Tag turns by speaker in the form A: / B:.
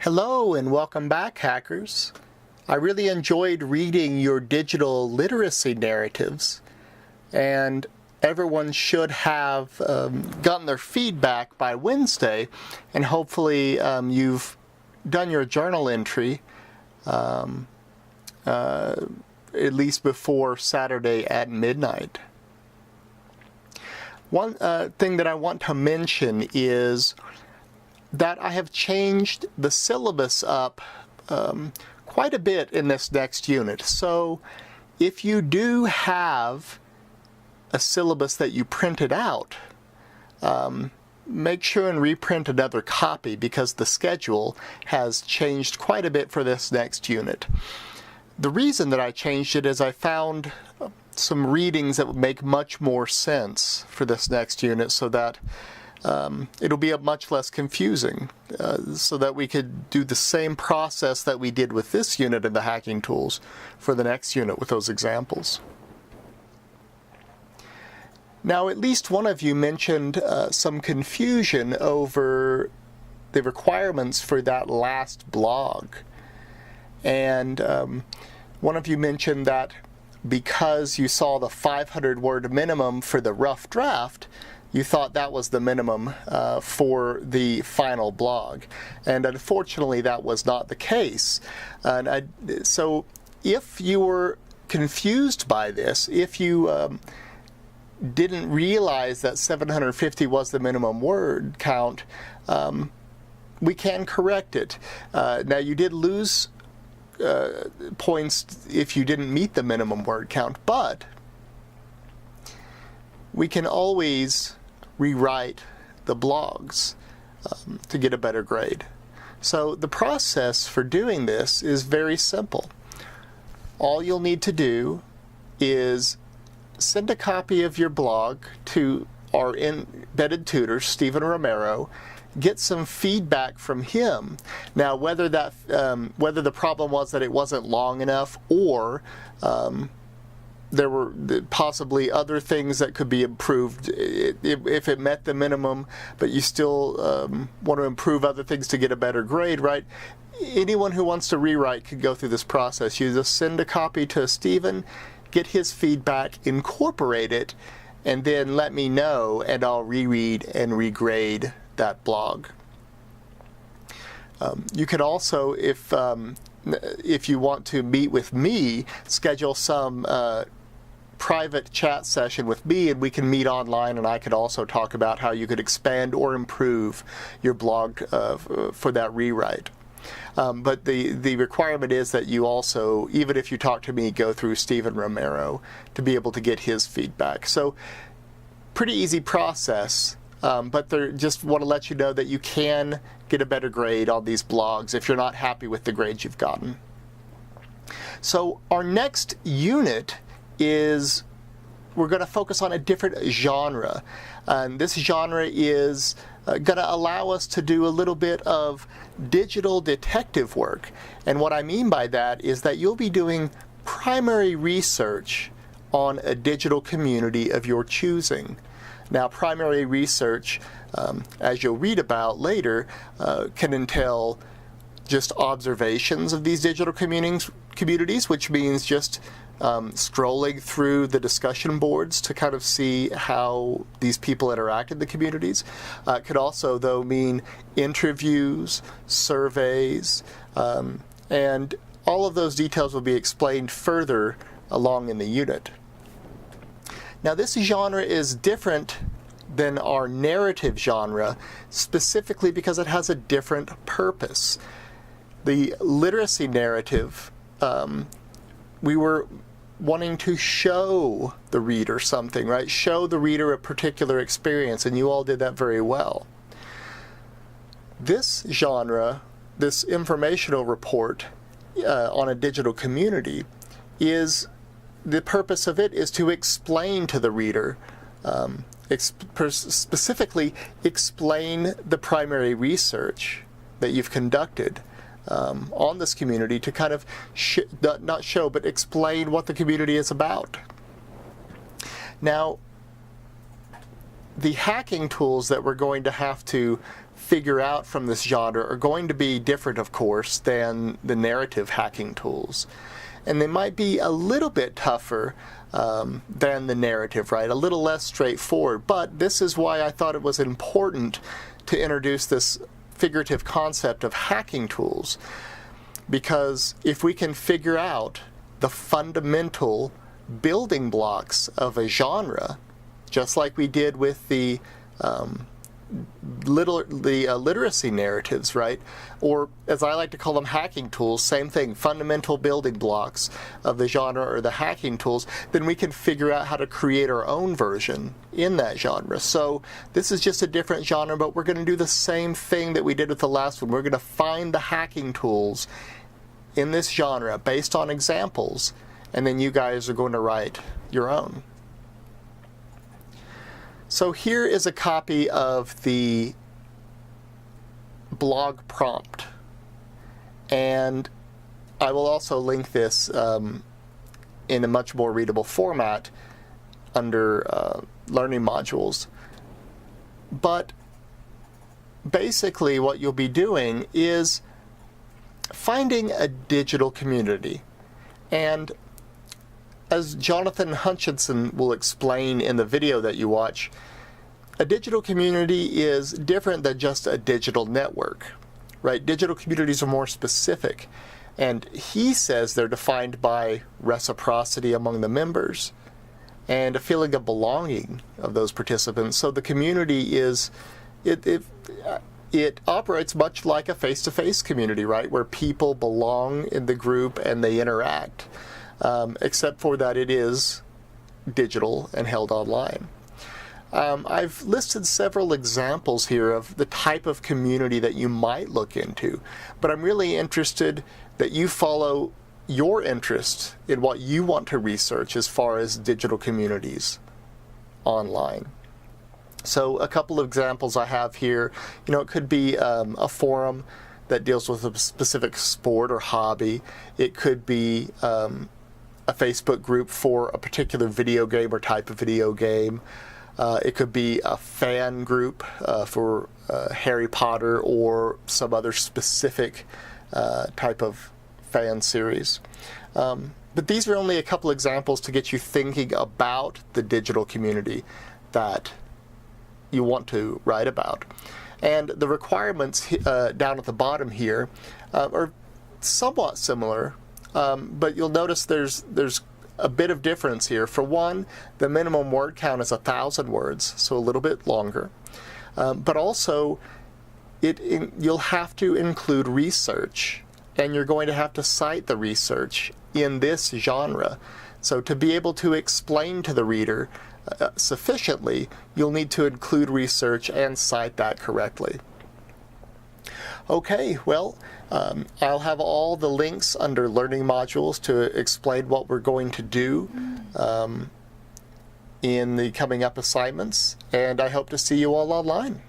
A: Hello and welcome back, hackers. I really enjoyed reading your digital literacy narratives, and everyone should have gotten their feedback by Wednesday, and hopefully you've done your journal entry at least before Saturday at midnight. One thing that I want to mention is that I have changed the syllabus up quite a bit in this next unit. So if you do have a syllabus that you printed out, make sure and reprint another copy because the schedule has changed quite a bit for this next unit. The reason that I changed it is I found some readings that would make much more sense for this next unit so that it'll be much less confusing, so that we could do the same process that we did with this unit in the hacking tools for the next unit with those examples. Now, at least one of you mentioned some confusion over the requirements for that last blog. And one of you mentioned that because you saw the 500-word minimum for the rough draft, you thought that was the minimum for the final blog. And unfortunately, that was not the case. So if you were confused by this, if you didn't realize that 750 was the minimum word count, we can correct it. Now, you did lose points if you didn't meet the minimum word count, but we can always rewrite the blogs to get a better grade. So the process for doing this is very simple. All you'll need to do is send a copy of your blog to our embedded tutor, Stephen Romero, get some feedback from him. Now, whether the problem was that it wasn't long enough, or there were possibly other things that could be improved if it met the minimum, but you still want to improve other things to get a better grade, right? Anyone who wants to rewrite could go through this process. You just send a copy to Stephen, get his feedback, incorporate it, and then let me know, and I'll reread and regrade that blog. You can also, if you want to meet with me, schedule some private chat session with me, and we can meet online, and I could also talk about how you could expand or improve your blog for that rewrite. But the requirement is that you also, even if you talk to me, go through Stephen Romero to be able to get his feedback. So pretty easy process, but they just want to let you know that you can get a better grade on these blogs if you're not happy with the grades you've gotten. So our next unit is we're going to focus on a different genre. This genre is going to allow us to do a little bit of digital detective work. And what I mean by that is that you'll be doing primary research on a digital community of your choosing. Now, primary research, as you'll read about later, can entail just observations of these digital communities, which means just scrolling through the discussion boards to kind of see how these people interact in the communities. It could also, though, mean interviews, surveys, and all of those details will be explained further along in the unit. Now, this genre is different than our narrative genre, specifically because it has a different purpose. The literacy narrative, we were wanting to show the reader something, right? Show the reader a particular experience, and you all did that very well. This genre, this informational report on a digital community, the purpose of it is to explain to the reader, specifically explain the primary research that you've conducted on this community, to kind of not show, but explain what the community is about. Now, the hacking tools that we're going to have to figure out from this genre are going to be different, of course, than the narrative hacking tools. And they might be a little bit tougher than the narrative, right? A little less straightforward. But this is why I thought it was important to introduce this figurative concept of hacking tools. Because if we can figure out the fundamental building blocks of a genre, just like we did with the literacy narratives, right? Or as I like to call them, hacking tools, same thing, fundamental building blocks of the genre or the hacking tools, then we can figure out how to create our own version in that genre. So this is just a different genre, but we're going to do the same thing that we did with the last one. We're going to find the hacking tools in this genre based on examples, and then you guys are going to write your own. So here is a copy of the blog prompt, and I will also link this in a much more readable format under learning modules. But basically what you'll be doing is finding a digital community. And as Jonathan Hutchinson will explain in the video that you watch, a digital community is different than just a digital network, right? Digital communities are more specific, and he says they're defined by reciprocity among the members and a feeling of belonging of those participants. So the community is, it operates much like a face-to-face community, right? Where people belong in the group and they interact. Except for that it is digital and held online. I've listed several examples here of the type of community that you might look into, but I'm really interested that you follow your interest in what you want to research as far as digital communities online. So a couple of examples I have here, it could be a forum that deals with a specific sport or hobby. It could be a Facebook group for a particular video game or type of video game. It could be a fan group for Harry Potter or some other specific type of fan series. But these are only a couple examples to get you thinking about the digital community that you want to write about. And the requirements down at the bottom here are somewhat similar. But you'll notice there's a bit of difference here. For one, the minimum word count is 1,000 words, so a little bit longer. But also, you'll have to include research, and you're going to have to cite the research in this genre. So to be able to explain to the reader sufficiently, you'll need to include research and cite that correctly. Okay, well, I'll have all the links under learning modules to explain what we're going to do in the coming up assignments, and I hope to see you all online.